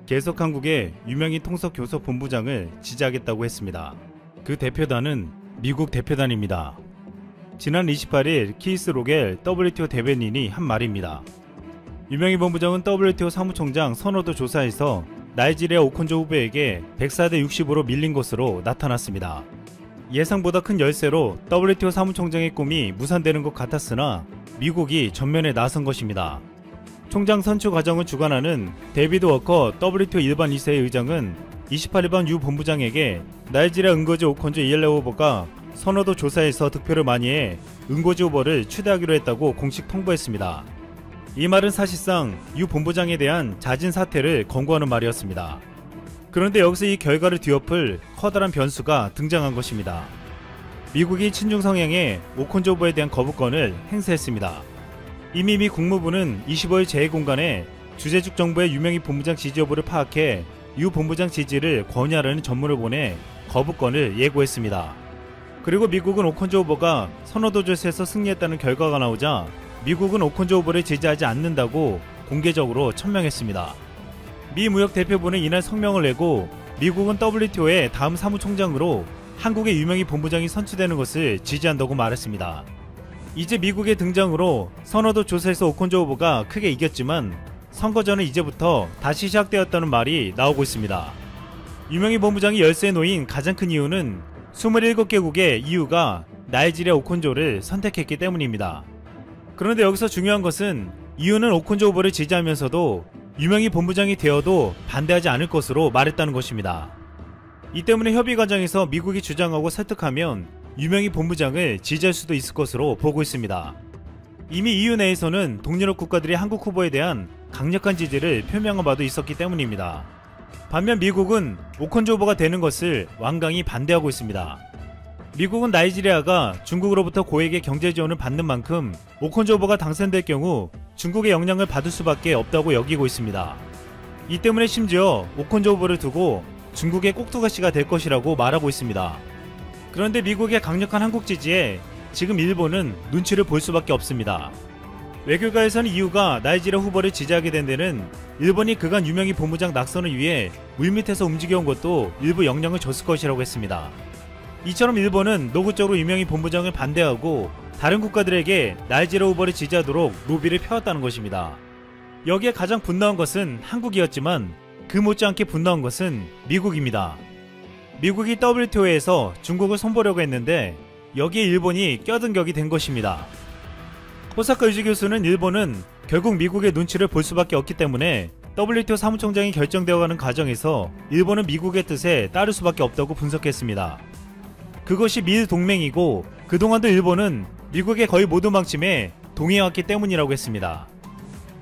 계속 한국의 유명인 통속교섭본부장을 지지하겠다고 했습니다. 그 대표단은 미국 대표단입니다. 지난 28일 키스 로겔 WTO 대변인이 한 말입니다. 유명인 본부장은 WTO 사무총장 선호도 조사에서 나이지리아 오콘조 후보에게 104대 60으로 밀린 것으로 나타났습니다. 예상보다 큰 열세로 WTO 사무총장의 꿈이 무산되는 것 같았으나 미국이 전면에 나선 것입니다. 총장 선출 과정을 주관하는 데이비드 워커 WTO 일반 2세의 의장은 28일 밤 유 본부장에게 나이지리아 응거지 오콘조 이엘레 후보가 선호도 조사에서 득표를 많이 해 응거지 후보를 추대하기로 했다고 공식 통보했습니다. 이 말은 사실상 유 본부장에 대한 자진 사퇴를 권고하는 말이었습니다. 그런데 여기서 이 결과를 뒤엎을 커다란 변수가 등장한 것입니다. 미국이 친중 성향의 오콘조 후보에 대한 거부권을 행사했습니다. 이미 미 국무부는 25일 재해공간에 주재직 정부의 유명인 본부장 지지 여부를 파악해 유 본부장 지지를 권유하라는 전문을 보내 거부권을 예고했습니다. 그리고 미국은 오콘조 후보가 선호도 조사에서 승리했다는 결과가 나오자 미국은 오콘조 후보를 지지하지 않는다고 공개적으로 천명했습니다. 미 무역대표부는 이날 성명을 내고 미국은 WTO의 다음 사무총장으로 한국의 유명인 본부장이 선출되는 것을 지지한다고 말했습니다. 이제 미국의 등장으로 선호도 조사에서 오콘조 후보가 크게 이겼지만 선거전은 이제부터 다시 시작되었다는 말이 나오고 있습니다. 유명인 본부장이 열세에 놓인 가장 큰 이유는 27개국의 EU가 나이지리아 오콘조를 선택했기 때문입니다. 그런데 여기서 중요한 것은 EU는 오콘조 후보를 지지하면서도 유명인 본부장이 되어도 반대하지 않을 것으로 말했다는 것입니다. 이 때문에 협의 과정에서 미국이 주장하고 설득하면 유명인 본부장을 지지할 수도 있을 것으로 보고 있습니다. 이미 EU 내에서는 동유럽 국가들이 한국 후보에 대한 강력한 지지를 표명한 바도 있었기 때문입니다. 반면 미국은 오콘조 후보가 되는 것을 완강히 반대하고 있습니다. 미국은 나이지리아가 중국으로부터 고액의 경제 지원을 받는 만큼 오콘조 후보가 당선될 경우 중국의 영향을 받을 수밖에 없다고 여기고 있습니다. 이 때문에 심지어 오콘조 후보를 두고 중국의 꼭두가시가 될 것이라고 말하고 있습니다. 그런데 미국의 강력한 한국 지지에 지금 일본은 눈치를 볼 수밖에 없습니다. 외교가에서는 EU가 나이지리아 후보를 지지하게 된 데는 일본이 그간 유명인 본부장 낙선을 위해 물밑에서 움직여온 것도 일부 영향을 줬을 것이라고 했습니다. 이처럼 일본은 노골적으로 유명인 본부장을 반대하고 다른 국가들에게 나이지리아 후보를 지지하도록 로비를 펴왔다는 것입니다. 여기에 가장 분노한 것은 한국이었지만 그 못지않게 분노한 것은 미국입니다. 미국이 WTO에서 중국을 손보려고 했는데 여기에 일본이 껴든 격이 된 것입니다. 호사카 유지 교수는 일본은 결국 미국의 눈치를 볼 수밖에 없기 때문에 WTO 사무총장이 결정되어가는 과정에서 일본은 미국의 뜻에 따를 수밖에 없다고 분석했습니다. 그것이 미일 동맹이고 그동안도 일본은 미국의 거의 모든 방침에 동의해왔기 때문이라고 했습니다.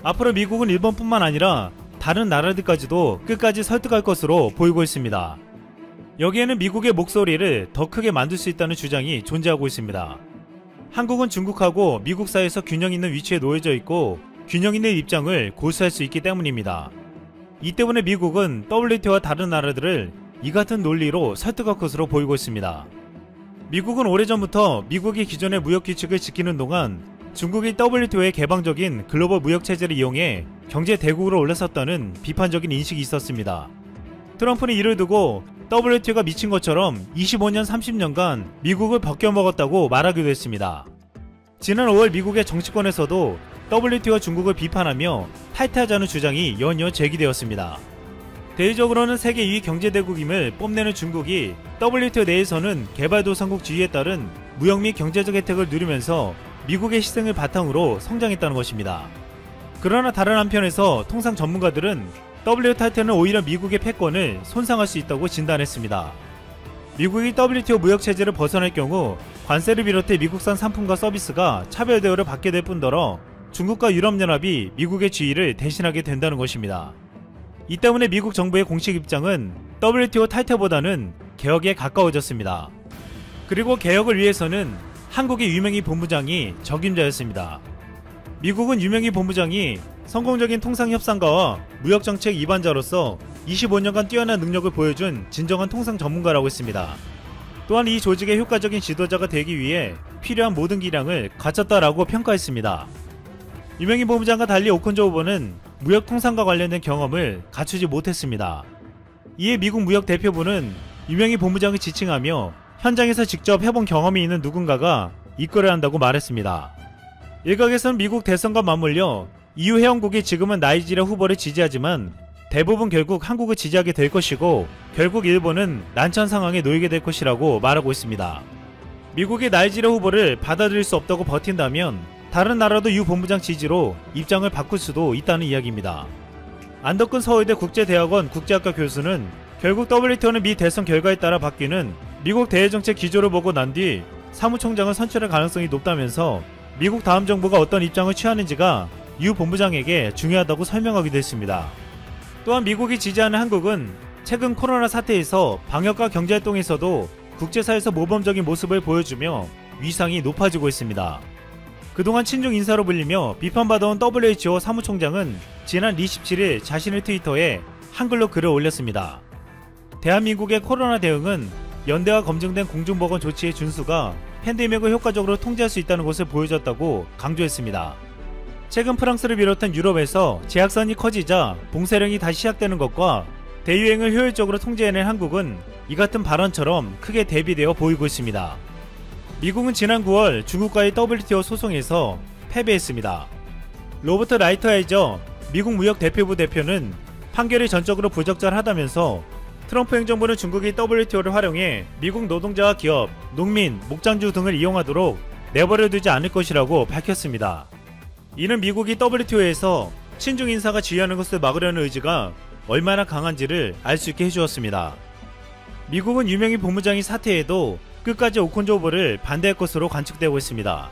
앞으로 미국은 일본뿐만 아니라 다른 나라들까지도 끝까지 설득할 것으로 보이고 있습니다. 여기에는 미국의 목소리를 더 크게 만들 수 있다는 주장이 존재하고 있습니다. 한국은 중국하고 미국 사이에서 균형 있는 위치에 놓여져 있고 균형 있는 입장을 고수할 수 있기 때문입니다. 이 때문에 미국은 WTO와 다른 나라들을 이 같은 논리로 설득할 것으로 보이고 있습니다. 미국은 오래전부터 미국이 기존의 무역 규칙을 지키는 동안 중국이 WTO의 개방적인 글로벌 무역 체제를 이용해 경제 대국으로 올라섰다는 비판적인 인식이 있었습니다. 트럼프는 이를 두고 WTO가 미친 것처럼 25년 30년간 미국을 벗겨먹었다고 말하기도 했습니다. 지난 5월 미국의 정치권에서도 WTO와 중국을 비판하며 탈퇴하자는 주장이 연이어 제기되었습니다. 대외적으로는 세계 2위 경제대국임을 뽐내는 중국이 WTO 내에서는 개발도상국주의에 따른 무역 및 경제적 혜택을 누리면서 미국의 희생을 바탕으로 성장했다는 것입니다. 그러나 다른 한편에서 통상 전문가들은 WTO 탈퇴는 오히려 미국의 패권을 손상할 수 있다고 진단했습니다. 미국이 WTO 무역체제를 벗어날 경우 관세를 비롯해 미국산 상품과 서비스가 차별 대우를 받게 될 뿐더러 중국과 유럽연합이 미국의 지위를 대신하게 된다는 것입니다. 이 때문에 미국 정부의 공식 입장은 WTO 탈퇴보다는 개혁에 가까워졌습니다. 그리고 개혁을 위해서는 한국의 유명인 본부장이 적임자였습니다. 미국은 유명인 본부장이 성공적인 통상협상가와 무역정책 입안자로서 25년간 뛰어난 능력을 보여준 진정한 통상 전문가라고 했습니다. 또한 이 조직의 효과적인 지도자가 되기 위해 필요한 모든 기량을 갖췄다라고 평가했습니다. 유명인 본부장과 달리 오콘조 후보는 무역 통상과 관련된 경험을 갖추지 못했습니다. 이에 미국 무역 대표부는 유명희 본부장을 지칭하며 현장에서 직접 해본 경험이 있는 누군가가 이끌어야 한다고 말했습니다. 일각에선 미국 대선과 맞물려 EU 회원국이 지금은 나이지리아 후보를 지지하지만 대부분 결국 한국을 지지하게 될 것이고 결국 일본은 난처한 상황에 놓이게 될 것이라고 말하고 있습니다. 미국이 나이지리아 후보를 받아들일 수 없다고 버틴다면 다른 나라도 유 본부장 지지로 입장을 바꿀 수도 있다는 이야기입니다. 안덕근 서울대 국제대학원 국제학과 교수는 결국 WTO는 미 대선 결과에 따라 바뀌는 미국 대외정책 기조를 보고 난 뒤 사무총장을 선출할 가능성이 높다면서 미국 다음 정부가 어떤 입장을 취하는지가 유 본부장에게 중요하다고 설명하기도 했습니다. 또한 미국이 지지하는 한국은 최근 코로나 사태에서 방역과 경제활동에서도 국제사회에서 모범적인 모습을 보여주며 위상이 높아지고 있습니다. 그동안 친중 인사로 불리며 비판받아온 WHO 사무총장은 지난 27일 자신의 트위터에 한글로 글을 올렸습니다. 대한민국의 코로나 대응은 연대와 검증된 공중보건 조치의 준수가 팬데믹을 효과적으로 통제할 수 있다는 것을 보여줬다고 강조했습니다. 최근 프랑스를 비롯한 유럽에서 재확산이 커지자 봉쇄령이 다시 시작되는 것과 대유행을 효율적으로 통제해낸 한국은 이 같은 발언처럼 크게 대비되어 보이고 있습니다. 미국은 지난 9월 중국과의 WTO 소송에서 패배했습니다. 로버트 라이트하이저 미국 무역 대표부 대표는 판결이 전적으로 부적절하다면서 트럼프 행정부는 중국이 WTO를 활용해 미국 노동자와 기업, 농민, 목장주 등을 이용하도록 내버려두지 않을 것이라고 밝혔습니다. 이는 미국이 WTO에서 친중 인사가 지휘하는 것을 막으려는 의지가 얼마나 강한지를 알 수 있게 해주었습니다. 미국은 유명희 본부장이 사퇴해도 끝까지 오콘조 후보를 반대할 것으로 관측되고 있습니다.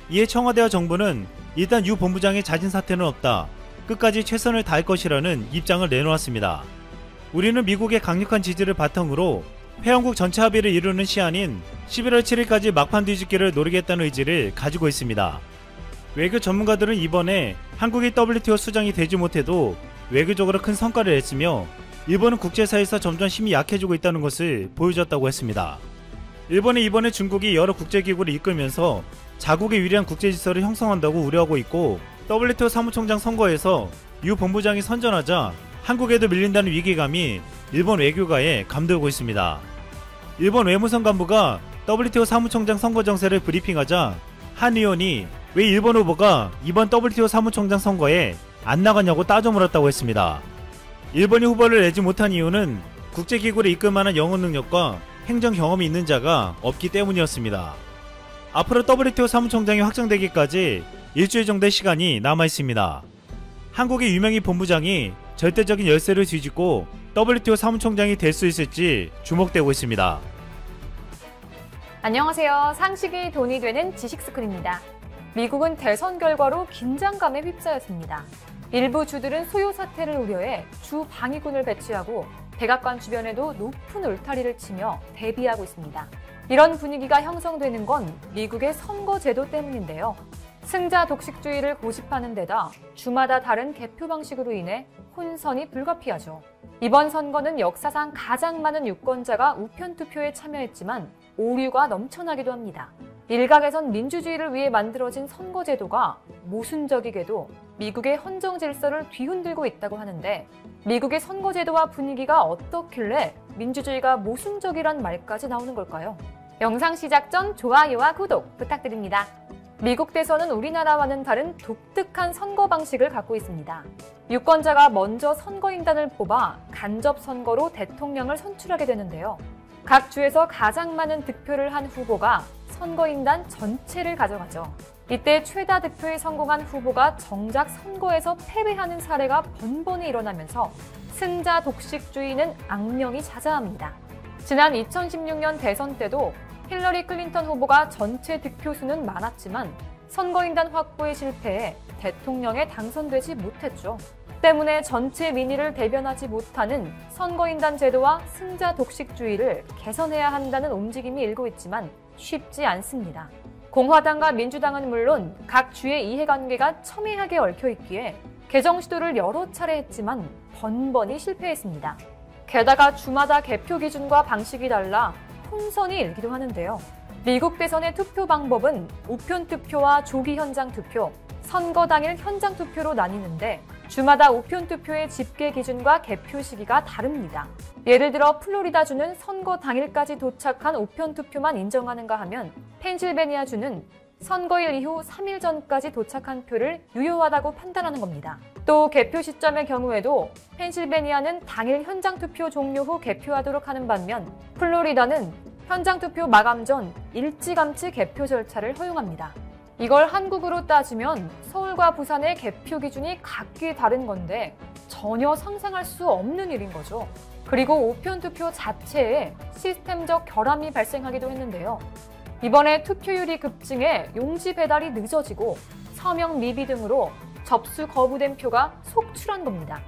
이에 청와대와 정부는 일단 유 본부장의 자진 사퇴는 없다, 끝까지 최선을 다할 것이라는 입장을 내놓았습니다. 우리는 미국의 강력한 지지를 바탕으로 회원국 전체 합의를 이루는 시한인 11월 7일까지 막판 뒤집기를 노리겠다는 의지를 가지고 있습니다. 외교 전문가들은 이번에 한국이 WTO 수장이 되지 못해도 외교적으로 큰 성과를 냈으며 일본은 국제사회에서 점점 힘이 약해지고 있다는 것을 보여줬다고 했습니다. 일본은 이번에 중국이 여러 국제기구를 이끌면서 자국의 유리한 국제질서를 형성한다고 우려하고 있고 WTO 사무총장 선거에서 유 본부장이 선전하자 한국에도 밀린다는 위기감이 일본 외교가에 감돌고 있습니다. 일본 외무성 간부가 WTO 사무총장 선거 정세를 브리핑하자 한 의원이 왜 일본 후보가 이번 WTO 사무총장 선거에 안 나가냐고 따져 물었다고 했습니다. 일본이 후보를 내지 못한 이유는 국제기구를 이끌 만한 영어 능력과 행정 경험이 있는 자가 없기 때문이었습니다. 앞으로 WTO 사무총장이 확정되기까지 일주일 정도의 시간이 남아 있습니다. 한국의 유명희 본부장이 절대적인 열세를 뒤집고 WTO 사무총장이 될 수 있을지 주목되고 있습니다. 안녕하세요. 상식이 돈이 되는 지식스쿨입니다. 미국은 대선 결과로 긴장감에 휩싸였습니다. 일부 주들은 소요 사태를 우려해 주 방위군을 배치하고 백악관 주변에도 높은 울타리를 치며 대비하고 있습니다. 이런 분위기가 형성되는 건 미국의 선거 제도 때문인데요. 승자 독식주의를 고집하는 데다 주마다 다른 개표 방식으로 인해 혼선이 불가피하죠. 이번 선거는 역사상 가장 많은 유권자가 우편 투표에 참여했지만 오류가 넘쳐나기도 합니다. 일각에선 민주주의를 위해 만들어진 선거제도가 모순적이게도 미국의 헌정 질서를 뒤흔들고 있다고 하는데 미국의 선거제도와 분위기가 어떻길래 민주주의가 모순적이란 말까지 나오는 걸까요? 영상 시작 전 좋아요와 구독 부탁드립니다. 미국 대선은 우리나라와는 다른 독특한 선거 방식을 갖고 있습니다. 유권자가 먼저 선거인단을 뽑아 간접 선거로 대통령을 선출하게 되는데요. 각 주에서 가장 많은 득표를 한 후보가 선거인단 전체를 가져가죠. 이때 최다 득표에 성공한 후보가 정작 선거에서 패배하는 사례가 번번이 일어나면서 승자 독식주의는 악명이 자자합니다. 지난 2016년 대선 때도 힐러리 클린턴 후보가 전체 득표수는 많았지만 선거인단 확보에 실패해 대통령에 당선되지 못했죠. 때문에 전체 민의를 대변하지 못하는 선거인단 제도와 승자 독식주의를 개선해야 한다는 움직임이 일고 있지만 쉽지 않습니다. 공화당과 민주당은 물론 각 주의 이해관계가 첨예하게 얽혀있기에 개정 시도를 여러 차례 했지만 번번이 실패했습니다. 게다가 주마다 개표 기준과 방식이 달라 혼선이 일기도 하는데요. 미국 대선의 투표 방법은 우편 투표와 조기 현장 투표, 선거 당일 현장 투표로 나뉘는데 주마다 우편 투표의 집계 기준과 개표 시기가 다릅니다. 예를 들어 플로리다주는 선거 당일까지 도착한 우편 투표만 인정하는가 하면 펜실베니아주는 선거일 이후 3일 전까지 도착한 표를 유효하다고 판단하는 겁니다. 또 개표 시점의 경우에도 펜실베니아는 당일 현장 투표 종료 후 개표하도록 하는 반면 플로리다는 현장 투표 마감 전 일찌감치 개표 절차를 허용합니다. 이걸 한국으로 따지면 서울과 부산의 개표 기준이 각기 다른 건데 전혀 상상할 수 없는 일인 거죠. 그리고 우편 투표 자체에 시스템적 결함이 발생하기도 했는데요. 이번에 투표율이 급증해 용지 배달이 늦어지고 서명 미비 등으로 접수 거부된 표가 속출한 겁니다.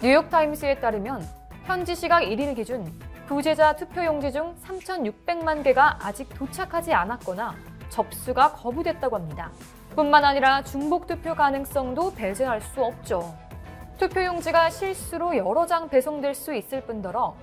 뉴욕타임스에 따르면 현지 시각 1일 기준 부재자 투표용지 중 3,600만 개가 아직 도착하지 않았거나 접수가 거부됐다고 합니다. 뿐만 아니라 중복 투표 가능성도 배제할 수 없죠. 투표용지가 실수로 여러 장 배송될 수 있을 뿐더러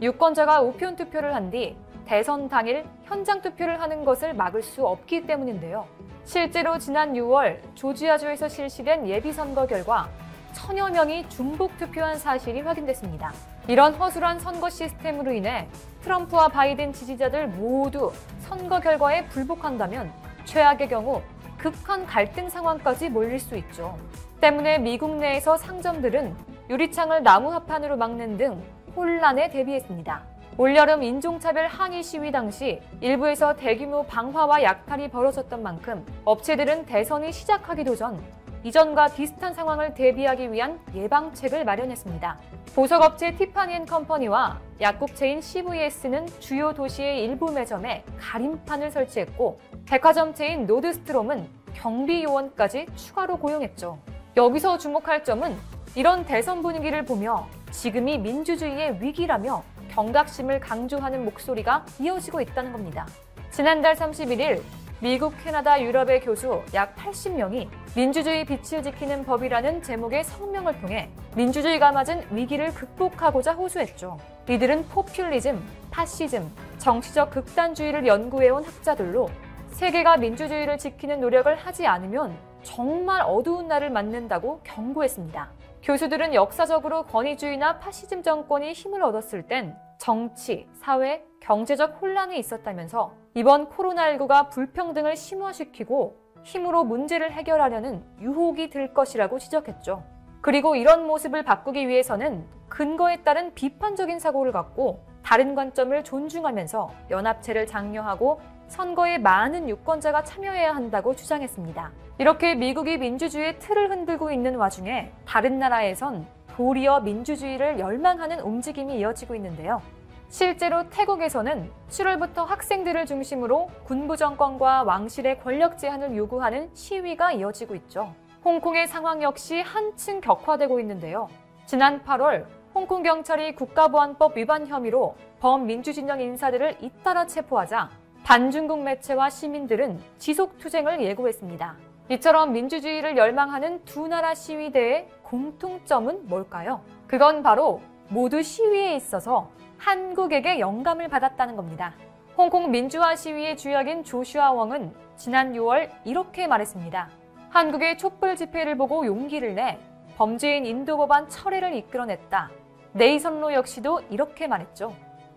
유권자가 우편 투표를 한 뒤 대선 당일 현장 투표를 하는 것을 막을 수 없기 때문인데요. 실제로 지난 6월 조지아주에서 실시된 예비선거 결과 1000여 명이 중복 투표한 사실이 확인됐습니다. 이런 허술한 선거 시스템으로 인해 트럼프와 바이든 지지자들 모두 선거 결과에 불복한다면 최악의 경우 극한 갈등 상황까지 몰릴 수 있죠. 때문에 미국 내에서 상점들은 유리창을 나무 합판으로 막는 등 혼란에 대비했습니다. 올여름 인종차별 항의 시위 당시 일부에서 대규모 방화와 약탈이 벌어졌던 만큼 업체들은 대선이 시작하기도 전 이전과 비슷한 상황을 대비하기 위한 예방책을 마련했습니다. 보석업체 티파니앤컴퍼니와 약국체인 CVS는 주요 도시의 일부 매점에 가림판을 설치했고 백화점 체인 노드스트롬은 경비 요원까지 추가로 고용했죠. 여기서 주목할 점은 이런 대선 분위기를 보며 지금이 민주주의의 위기라며 경각심을 강조하는 목소리가 이어지고 있다는 겁니다. 지난달 31일 미국, 캐나다, 유럽의 교수 약 80명이 민주주의 빛을 지키는 법이라는 제목의 성명을 통해 민주주의가 맞은 위기를 극복하고자 호소했죠. 이들은 포퓰리즘, 파시즘, 정치적 극단주의를 연구해온 학자들로 세계가 민주주의를 지키는 노력을 하지 않으면 정말 어두운 날을 맞는다고 경고했습니다. 교수들은 역사적으로 권위주의나 파시즘 정권이 힘을 얻었을 땐 정치, 사회, 경제적 혼란이 있었다면서 이번 코로나19가 불평등을 심화시키고 힘으로 문제를 해결하려는 유혹이 될 것이라고 지적했죠. 그리고 이런 모습을 바꾸기 위해서는 근거에 따른 비판적인 사고를 갖고 다른 관점을 존중하면서 연합체를 장려하고 선거에 많은 유권자가 참여해야 한다고 주장했습니다. 이렇게 미국이 민주주의의 틀을 흔들고 있는 와중에 다른 나라에선 도리어 민주주의를 열망하는 움직임이 이어지고 있는데요. 실제로 태국에서는 7월부터 학생들을 중심으로 군부 정권과 왕실의 권력 제한을 요구하는 시위가 이어지고 있죠. 홍콩의 상황 역시 한층 격화되고 있는데요. 지난 8월 홍콩 경찰이 국가보안법 위반 혐의로 범민주진영 인사들을 잇따라 체포하자 반중국 매체와 시민들은 지속투쟁을 예고했습니다. 이처럼 민주주의를 열망하는 두 나라 시위대의 공통점은 뭘까요? 그건 바로 모두 시위에 있어서 한국에게 영감을 받았다는 겁니다. 홍콩 민주화 시위의 주역인 조슈아 웡은 지난 6월 이렇게 말했습니다. 한국의 촛불 집회를 보고 용기를 내 범죄인 인도 법안 철회를 이끌어냈다. 네이선로 역시도 이렇게 말했죠.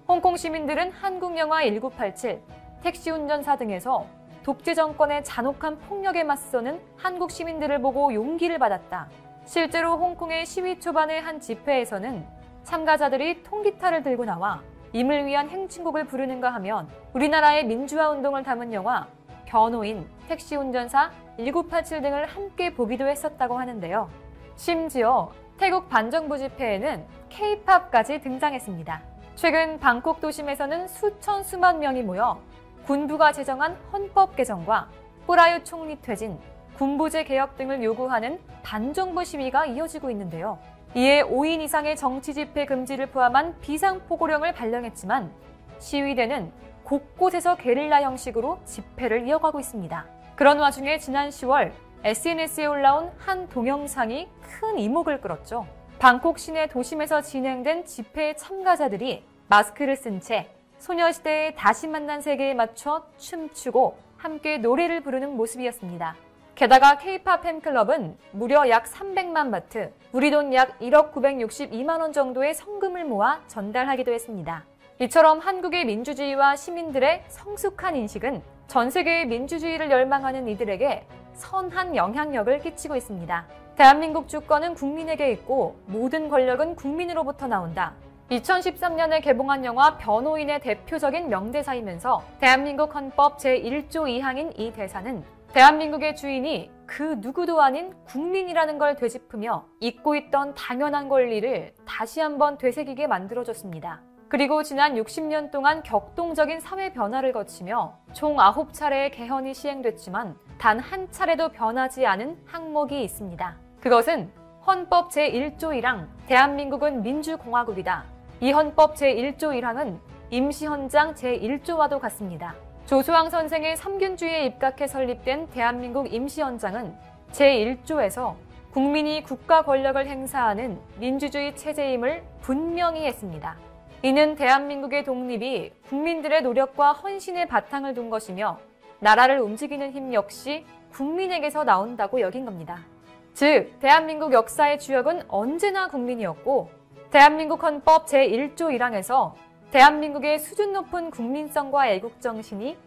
홍콩 시민들은 한국 영화 1987, 택시 운전사 등에서 독재 정권의 잔혹한 폭력에 맞서는 한국 시민들을 보고 용기를 받았다. 실제로 홍콩의 시위 초반의 한 집회에서는 참가자들이 통기타를 들고 나와 임을 위한 행진곡을 부르는가 하면 우리나라의 민주화 운동을 담은 영화 변호인, 택시 운전사, 1987 등을 함께 보기도 했었다고 하는데요. 심지어 태국 반정부 집회에는 K-팝까지 등장했습니다. 최근 방콕 도심에서는 수천 수만 명이 모여 군부가 제정한 헌법 개정과 뿌라유 총리 퇴진, 군부제 개혁 등을 요구하는 반정부 시위가 이어지고 있는데요. 이에 5인 이상의 정치 집회 금지를 포함한 비상포고령을 발령했지만 시위대는 곳곳에서 게릴라 형식으로 집회를 이어가고 있습니다. 그런 와중에 지난 10월 SNS에 올라온 한 동영상이 큰 이목을 끌었죠. 방콕 시내 도심에서 진행된 집회의 참가자들이 마스크를 쓴 채 소녀시대의 다시 만난 세계에 맞춰 춤추고 함께 노래를 부르는 모습이었습니다. 게다가 K-팝 팬클럽은 무려 약 300만 바트, 우리 돈 약 1억 962만 원 정도의 성금을 모아 전달하기도 했습니다. 이처럼 한국의 민주주의와 시민들의 성숙한 인식은 전 세계의 민주주의를 열망하는 이들에게 선한 영향력을 끼치고 있습니다. 대한민국 주권은 국민에게 있고 모든 권력은 국민으로부터 나온다. 2013년에 개봉한 영화 변호인의 대표적인 명대사이면서 대한민국 헌법 제1조 2항인 이 대사는 대한민국의 주인이 그 누구도 아닌 국민이라는 걸 되짚으며 잊고 있던 당연한 권리를 다시 한번 되새기게 만들어줬습니다. 그리고 지난 60년 동안 격동적인 사회 변화를 거치며 총 9차례의 개헌이 시행됐지만 단 한 차례도 변하지 않은 항목이 있습니다. 그것은 헌법 제1조 1항 대한민국은 민주공화국이다. 이 헌법 제1조 1항은 임시헌장 제1조와도 같습니다. 조수왕 선생의 삼균주의에 입각해 설립된 대한민국 임시헌장은 제1조에서 국민이 국가 권력을 행사하는 민주주의 체제임을 분명히 했습니다. 이는 대한민국의 독립이 국민들의 노력과 헌신의 바탕을 둔 것이며 나라를 움직이는 힘 역시 국민에게서 나온다고 여긴 겁니다. 즉, 대한민국 역사의 주역은 언제나 국민이었고 대한민국 헌법 제1조 1항에서 대한민국의 수준 높은 국민성과 애국정신이